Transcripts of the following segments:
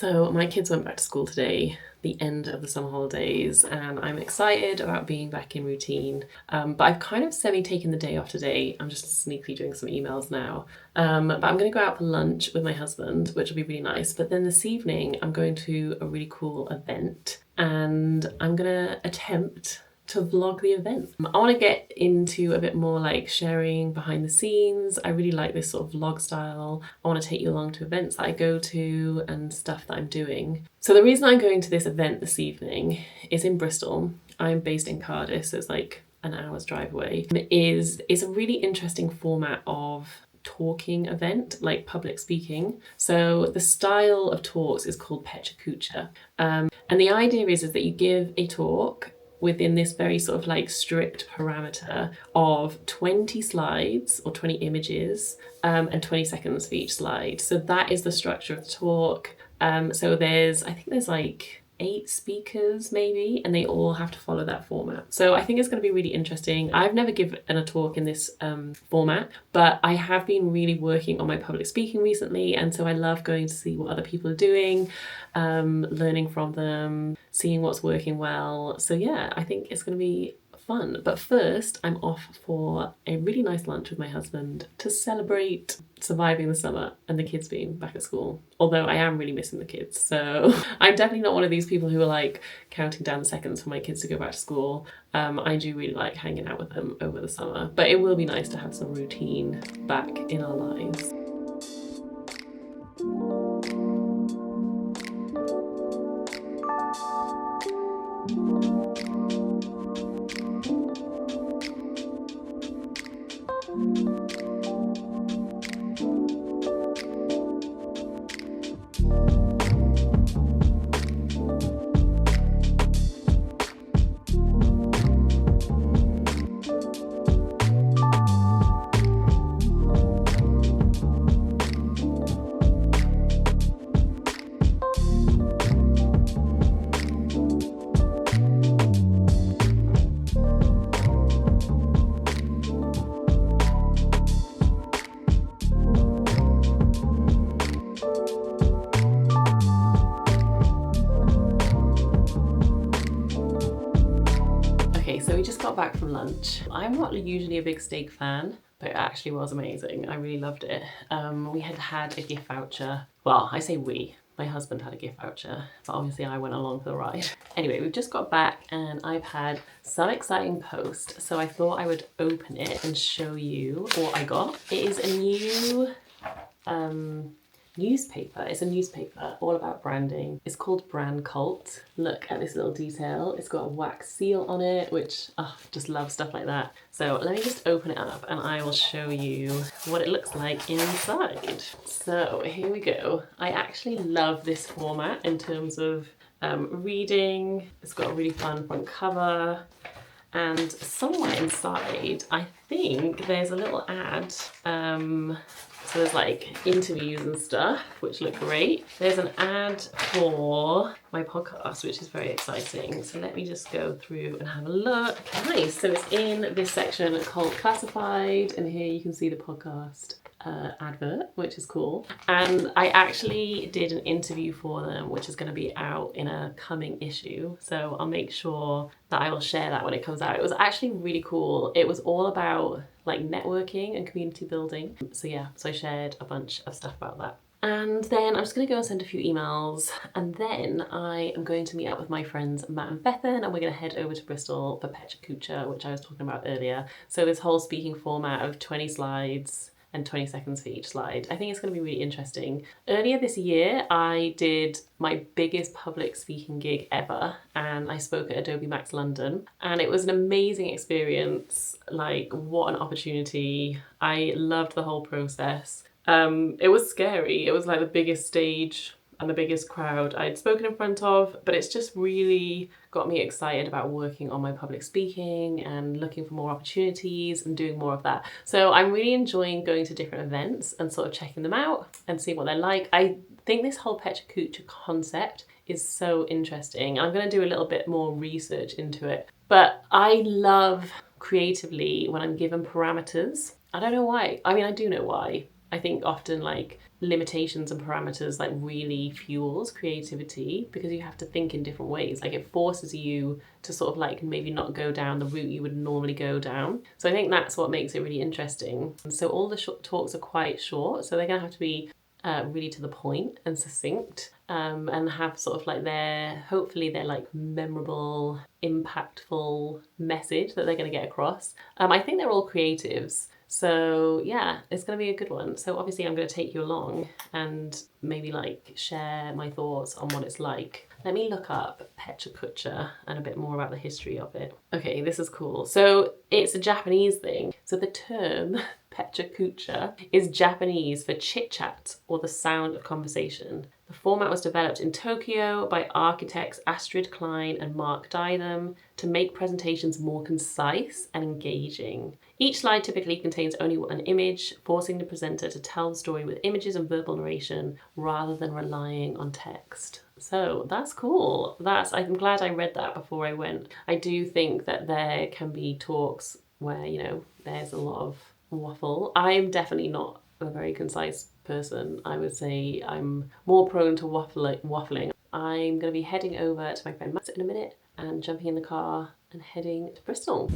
So my kids went back to school today, the end of the summer holidays, and I'm excited about being back in routine. But I've kind of semi-taken the day off today. I'm just sneakily doing some emails now. But I'm going to go out for lunch with my husband, which will be really nice. But then this evening, I'm going to a really cool event, and I'm going to attempt to vlog the event. I want to get into a bit more like sharing behind the scenes. I really like this sort of vlog style. I want to take you along to events that I go to and stuff that I'm doing. So the reason I'm going to this event this evening is in Bristol. I'm based in Cardiff, so it's like an hour's drive away. It's a really interesting format of talking event, like public speaking. So the style of talks is called Pecha Kucha. And the idea is that you give a talk within this very sort of like strict parameter of 20 slides or 20 images and 20 seconds for each slide. So that is the structure of the talk. So I think there's like 8 speakers maybe, and they all have to follow that format. So I think it's going to be really interesting. I've never given a talk in this format, but I have been really working on my public speaking recently, and so I love going to see what other people are doing, learning from them, seeing what's working well. So yeah, I think it's going to be fun. But first, I'm off for a really nice lunch with my husband to celebrate surviving the summer and the kids being back at school. Although I am really missing the kids. So I'm definitely not one of these people who are like counting down the seconds for my kids to go back to school. I do really like hanging out with them over the summer. But it will be nice to have some routine back in our lives. So we just got back from lunch. I'm not usually a big steak fan, but it actually was amazing. I really loved it. We had a gift voucher. Well, I say we. My husband had a gift voucher, but obviously I went along for the ride. Anyway, we've just got back and I've had some exciting post, so I thought I would open it and show you what I got. It is a new newspaper. It's a newspaper all about branding. It's called Brand Cult. Look at this little detail. It's got a wax seal on it, which just love stuff like that. So let me just open it up and I will show you what it looks like inside. So here we go. I actually love this format in terms of reading. It's got a really fun front cover. And somewhere inside, I think there's a little ad. So there's like interviews and stuff, which look great. There's an ad for my podcast, which is very exciting. So let me just go through and have a look. Nice. So it's in this section called Classified, and here you can see the podcast advert, which is cool. And I actually did an interview for them, which is going to be out in a coming issue. So I'll make sure that I will share that when it comes out. It was actually really cool. It was all about like networking and community building. So yeah, so I shared a bunch of stuff about that. And then I'm just going to go and send a few emails, and then I am going to meet up with my friends Matt and Bethan, and we're going to head over to Bristol for Pecha Kucha, which I was talking about earlier. So this whole speaking format of 20 slides and 20 seconds for each slide. I think it's going to be really interesting. Earlier this year, I did my biggest public speaking gig ever, and I spoke at Adobe Max London, and it was an amazing experience. Like, what an opportunity. I loved the whole process. It was scary. It was like the biggest stage and the biggest crowd I'd spoken in front of, but it's just really got me excited about working on my public speaking and looking for more opportunities and doing more of that. So I'm really enjoying going to different events and sort of checking them out and seeing what they're like. I think this whole Pecha Kucha concept is so interesting. I'm going to do a little bit more research into it, but I love creatively when I'm given parameters. I don't know why. I mean, I do know why. I think often like limitations and parameters like really fuels creativity because you have to think in different ways. Like it forces you to sort of like maybe not go down the route you would normally go down. So I think that's what makes it really interesting. And so all the talks are quite short, so they're gonna have to be really to the point and succinct, and have sort of like hopefully their like memorable, impactful message that they're going to get across. I think they're all creatives. So yeah, it's going to be a good one. So obviously I'm going to take you along and maybe like share my thoughts on what it's like. Let me look up Pecha Kucha and a bit more about the history of it. Okay, this is cool. So it's a Japanese thing. So the term Pecha Kucha is Japanese for chit-chat or the sound of conversation. The format was developed in Tokyo by architects Astrid Klein and Mark Dydam to make presentations more concise and engaging. Each slide typically contains only one image, forcing the presenter to tell the story with images and verbal narration rather than relying on text. So that's cool. I'm glad I read that before I went. I do think that there can be talks where, you know, there's a lot of waffle. I'm definitely not a very concise person. I would say I'm more prone to waffling. I'm going to be heading over to my friend Matt in a minute and jumping in the car and heading to Bristol.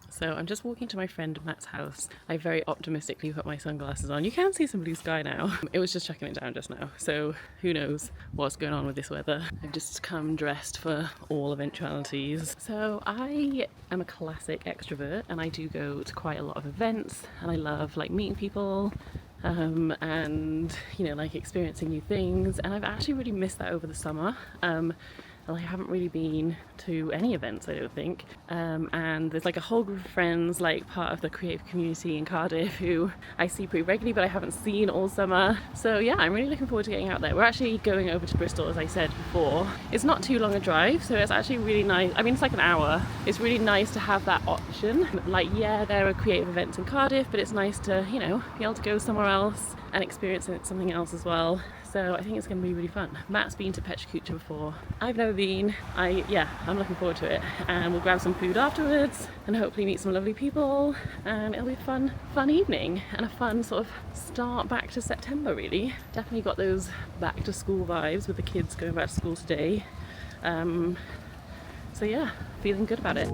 So I'm just walking to my friend Matt's house. I very optimistically put my sunglasses on. You can see some blue sky now. It was just chucking it down just now. So who knows what's going on with this weather. I've just come dressed for all eventualities. So I am a classic extrovert and I do go to quite a lot of events and I love like meeting people and, you know, like experiencing new things. And I've actually really missed that over the summer. I haven't really been to any events, I don't think. And there's like a whole group of friends, like part of the creative community in Cardiff, who I see pretty regularly, but I haven't seen all summer. So yeah, I'm really looking forward to getting out there. We're actually going over to Bristol, as I said before. It's not too long a drive, so it's actually really nice. I mean, it's like an hour. It's really nice to have that option. Like, yeah, there are creative events in Cardiff, but it's nice to, you know, be able to go somewhere else and experience something else as well. So I think it's going to be really fun. Matt's been to Pecha Kucha before. I've never been. I'm looking forward to it. And we'll grab some food afterwards and hopefully meet some lovely people. And it'll be a fun evening and a fun sort of start back to September, really. Definitely got those back to school vibes with the kids going back to school today. So yeah, feeling good about it.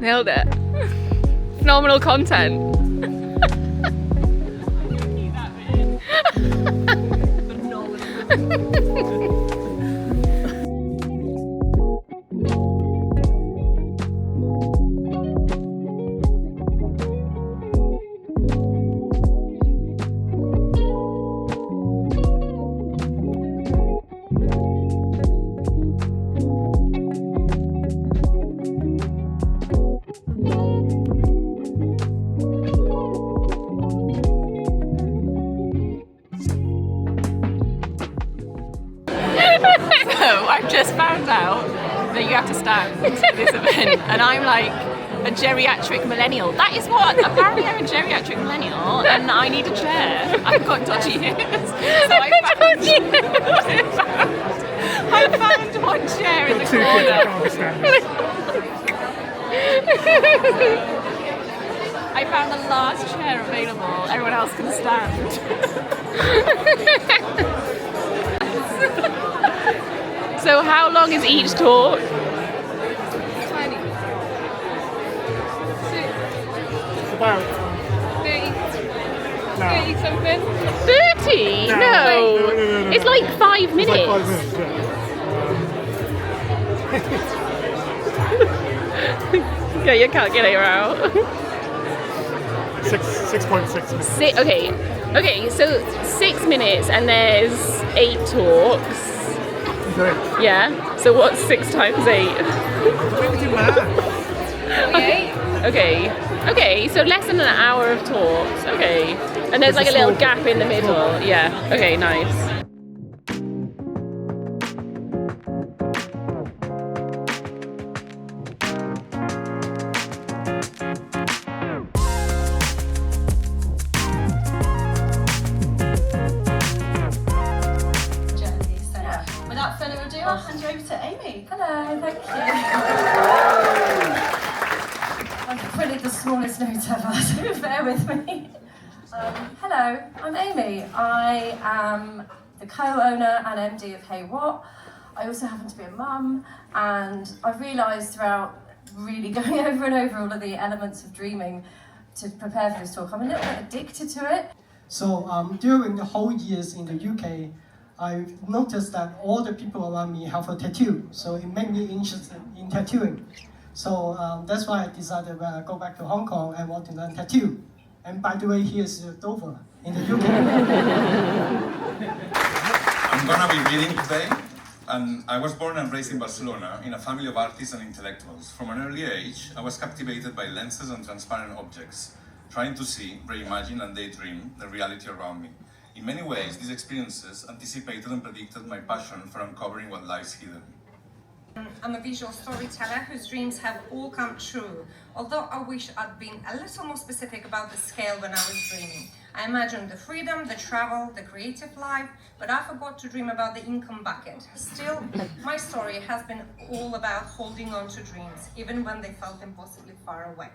Nailed it. Phenomenal content. I've just found out that you have to stand at this event, and I'm like a geriatric millennial. That is what, apparently I'm a geriatric millennial, and I need a chair. I've got dodgy ears. So I found one chair in the corner. I found the last chair available. Everyone else can stand. So how long is each talk? 20. About 30. no. 30 something? 30? No. It's like 5 minutes. It's like 5 minutes, yeah. Yeah, you can't get it out. 6.6 minutes. Okay, so 6 minutes and there's 8 talks. 6. Yeah. So what's 6 times 8? What do math? Okay. Okay. So less than an hour of talks. Okay. And there's like a little gap in the middle. Yeah. Okay. Nice. Without further ado, I'll hand you over to Amy. Hello, thank you. I've printed the smallest note ever, so bear with me. Hello, I'm Amy. I am the co-owner and MD of Hey What. I also happen to be a mum, and I've realised throughout really going over and over all of the elements of dreaming to prepare for this talk, I'm a little bit addicted to it. So during the whole years in the UK, I've noticed that all the people around me have a tattoo, so it made me interested in tattooing. So that's why I decided when I go back to Hong Kong, I want to learn tattoo. And by the way, here's Dover in the UK. I'm gonna be reading today, and I was born and raised in Barcelona in a family of artists and intellectuals. From an early age, I was captivated by lenses and transparent objects, trying to see, reimagine and daydream the reality around me. In many ways, these experiences anticipated and predicted my passion for uncovering what lies hidden. I'm a visual storyteller whose dreams have all come true, although I wish I'd been a little more specific about the scale when I was dreaming. I imagined the freedom, the travel, the creative life, but I forgot to dream about the income bucket. Still, my story has been all about holding on to dreams, even when they felt impossibly far away.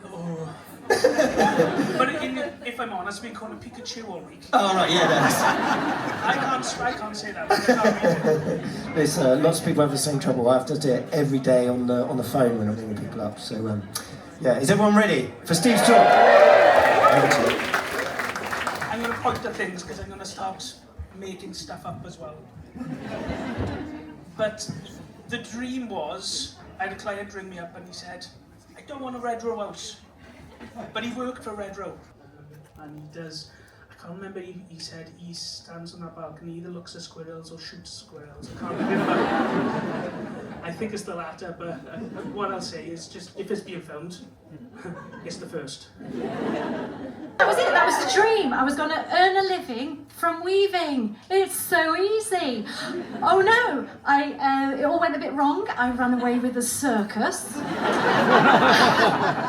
Oh. But if I'm honest, we call it Pikachu all week. Oh, right, yeah, that's... I can't say that. I can't read it. There's lots of people have the same trouble. I have to do it every day on the phone when I'm ringing people up. So, yeah, is everyone ready for Steve's talk? I'm going to point to things because I'm going to start making stuff up as well. But the dream was, I had a client ring me up and he said, I don't want a Red Row house. But he worked for Red Row. And he does, I can't remember, he said he stands on that balcony, either looks at squirrels or shoots squirrels. I can't remember. I think it's the latter, but what I'll say is just, if it's being filmed, it's the first. That was it, that was the dream. I was going to earn a living from weaving. It's so easy. Oh no, it all went a bit wrong. I ran away with a circus.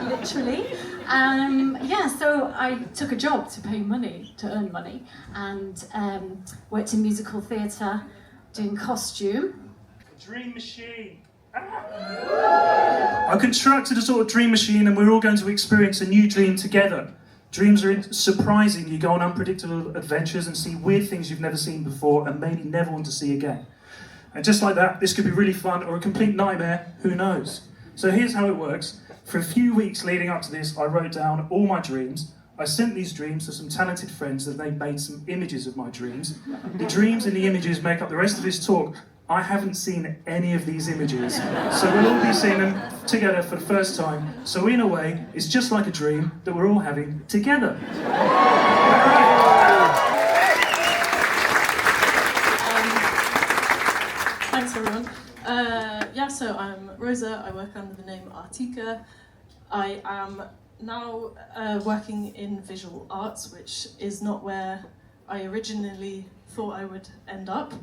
Literally. Yeah, so I took a job to pay money, to earn money, and worked in musical theatre, doing costume. Dream machine. I constructed a sort of dream machine and we're all going to experience a new dream together. Dreams are surprising. You go on unpredictable adventures and see weird things you've never seen before and maybe never want to see again. And just like that, this could be really fun or a complete nightmare, who knows? So here's how it works. For a few weeks leading up to this, I wrote down all my dreams. I sent these dreams to some talented friends and they made some images of my dreams. The dreams and the images make up the rest of this talk. I haven't seen any of these images, so we'll all be seeing them together for the first time. So in a way, it's just like a dream that we're all having together. Thanks everyone. Yeah, so I'm Rosa, I work under the name Artika. I am now working in visual arts, which is not where I originally thought I would end up.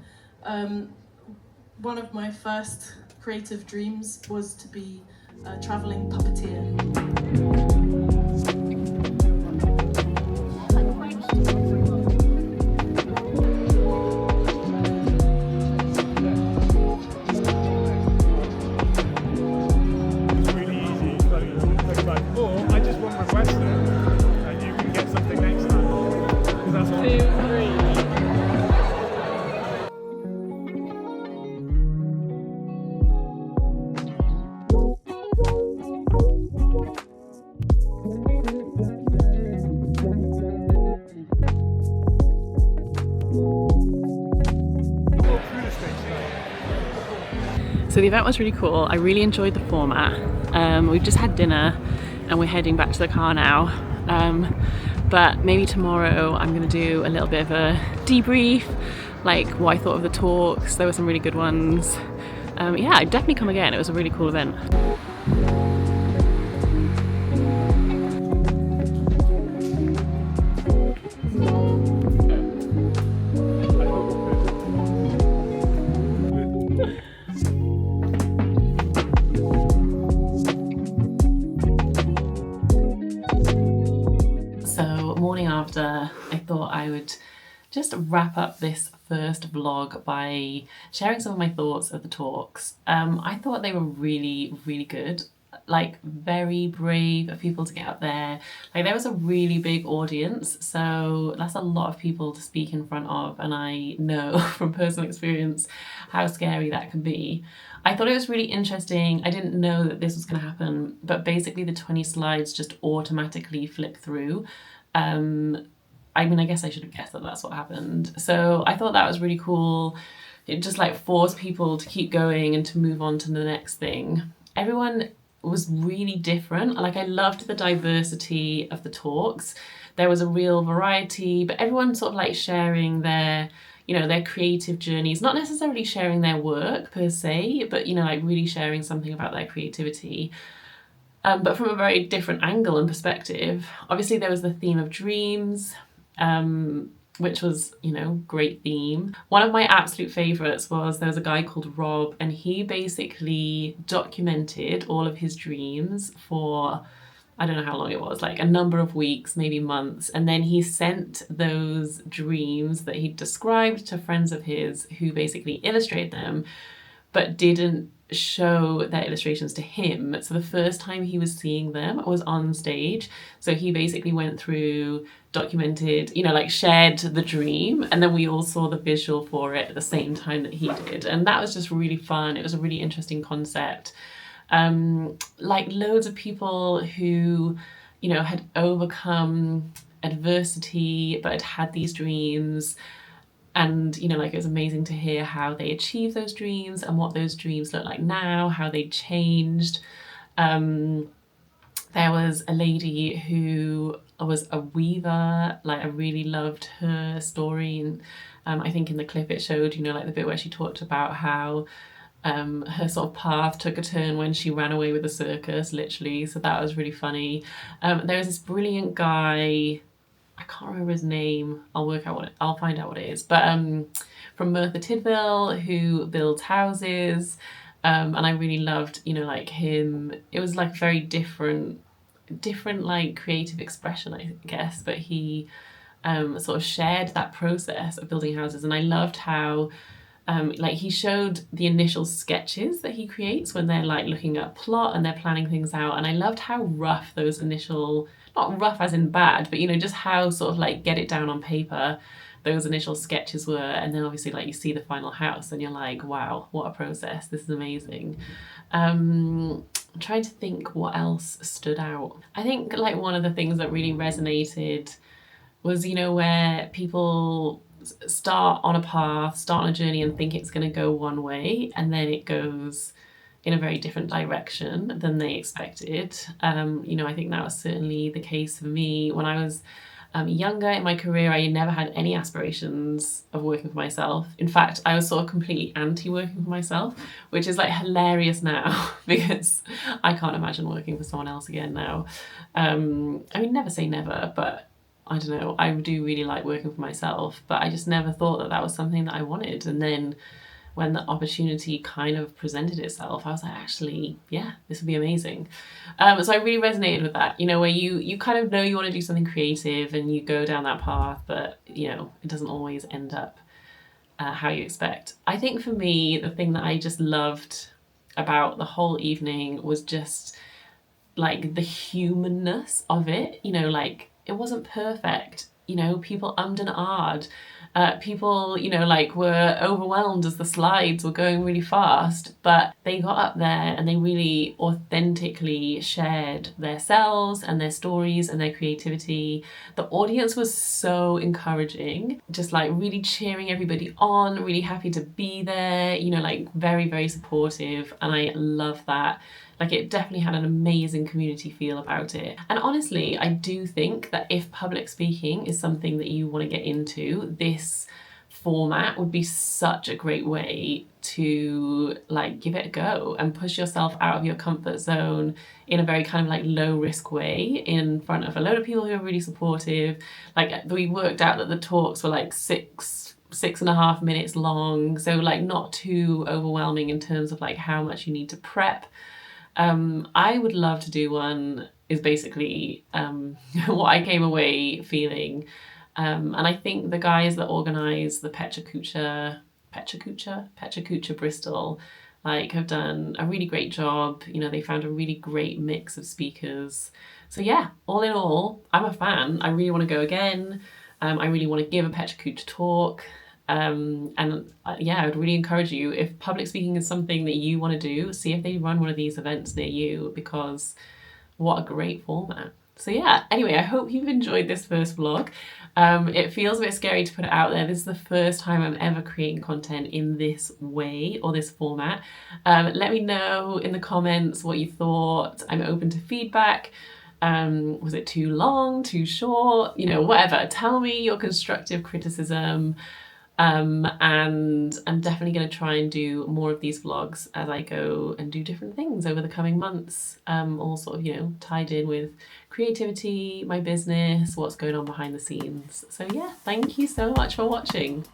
One of my first creative dreams was to be a travelling puppeteer. So the event was really cool. I really enjoyed the format. We've just had dinner and we're heading back to the car now. But maybe tomorrow I'm going to do a little bit of a debrief like what I thought of the talks. There were some really good ones. Yeah, I'd definitely come again. It was a really cool event. So morning after, I thought I would just wrap up this first vlog by sharing some of my thoughts of the talks. I thought they were really, really good. Like, very brave of people to get up there. Like, there was a really big audience, so that's a lot of people to speak in front of, and I know from personal experience how scary that can be. I thought it was really interesting. I didn't know that this was going to happen, but basically the 20 slides just automatically flip through. I mean, I guess I should have guessed that that's what happened. So I thought that was really cool. It just like forced people to keep going and to move on to the next thing. Everyone was really different. Like, I loved the diversity of the talks. There was a real variety, but everyone sort of like sharing their, you know, their creative journeys, not necessarily sharing their work per se, but, you know, like really sharing something about their creativity. But from a very different angle and perspective. Obviously there was the theme of dreams, which was, you know, great theme. One of my absolute favourites was, there was a guy called Rob, and he basically documented all of his dreams for, I don't know how long it was, like a number of weeks, maybe months, and then he sent those dreams that he described to friends of his who basically illustrated them, but didn't show their illustrations to him. So the first time he was seeing them was on stage. So he basically went through, documented, you know, like shared the dream, and then we all saw the visual for it at the same time that he did. And that was just really fun. It was a really interesting concept. Like loads of people who, you know, had overcome adversity but had had these dreams. And, you know, like, it was amazing to hear how they achieved those dreams and what those dreams look like now, how they changed. There was a lady who was a weaver. Like, I really loved her story. And I think in the clip it showed, you know, like the bit where she talked about how her sort of path took a turn when she ran away with the circus, literally. So that was really funny. There was this brilliant guy, I can't remember his name. I'll find out what it is. But from Merthyr Tydfil, who builds houses, and I really loved, you know, like him. It was like very different like creative expression, I guess. But he sort of shared that process of building houses, and I loved how like he showed the initial sketches that he creates when they're like looking at a plot and they're planning things out, and I loved how rough those initial, not rough as in bad, but, you know, just how sort of like get it down on paper those initial sketches were. And then obviously like you see the final house and you're like, wow, what a process, this is amazing. I'm trying to think what else stood out. I think like one of the things that really resonated was, you know, where people start on a path, start on a journey and think it's going to go one way, and then it goes in a very different direction than they expected. You know, I think that was certainly the case for me. When I was younger in my career, I never had any aspirations of working for myself. In fact, I was sort of completely anti-working for myself, which is like hilarious now because I can't imagine working for someone else again now. I mean, never say never, but I don't know, I do really like working for myself, but I just never thought that that was something that I wanted. And then when the opportunity kind of presented itself, I was like, actually, yeah, this would be amazing. So I really resonated with that, you know, where you kind of know you want to do something creative and you go down that path, but, you know, it doesn't always end up how you expect. I think for me, the thing that I just loved about the whole evening was just like the humanness of it, you know, like it wasn't perfect, you know, people ummed and ahed. People, you know, like were overwhelmed as the slides were going really fast, but they got up there and they really authentically shared their selves and their stories and their creativity. The audience was so encouraging, just like really cheering everybody on, really happy to be there, you know, like very, very supportive. And I love that. Like, it definitely had an amazing community feel about it. And honestly, I do think that if public speaking is something that you want to get into, this format would be such a great way to like give it a go and push yourself out of your comfort zone in a very kind of like low risk way in front of a load of people who are really supportive. Like we worked out that the talks were like 6.5 minutes long, so like not too overwhelming in terms of like how much you need to prep. I would love to do one, is basically what I came away feeling. And I think the guys that organise the Pecha Kucha Bristol, like, have done a really great job. You know, they found a really great mix of speakers. So yeah, all in all, I'm a fan. I really want to go again. I really want to give a Pecha Kucha talk. Yeah, I would really encourage you, if public speaking is something that you want to do, see if they run one of these events near you, because what a great format. So yeah, anyway, I hope you've enjoyed this first vlog. It feels a bit scary to put it out there. This is the first time I'm ever creating content in this way or this format. Let me know in the comments what you thought. I'm open to feedback. Was it too long, too short? You know, whatever. Tell me your constructive criticism. And I'm definitely going to try and do more of these vlogs as I go and do different things over the coming months, all sort of, you know, tied in with creativity, my business, what's going on behind the scenes. So yeah, thank you so much for watching.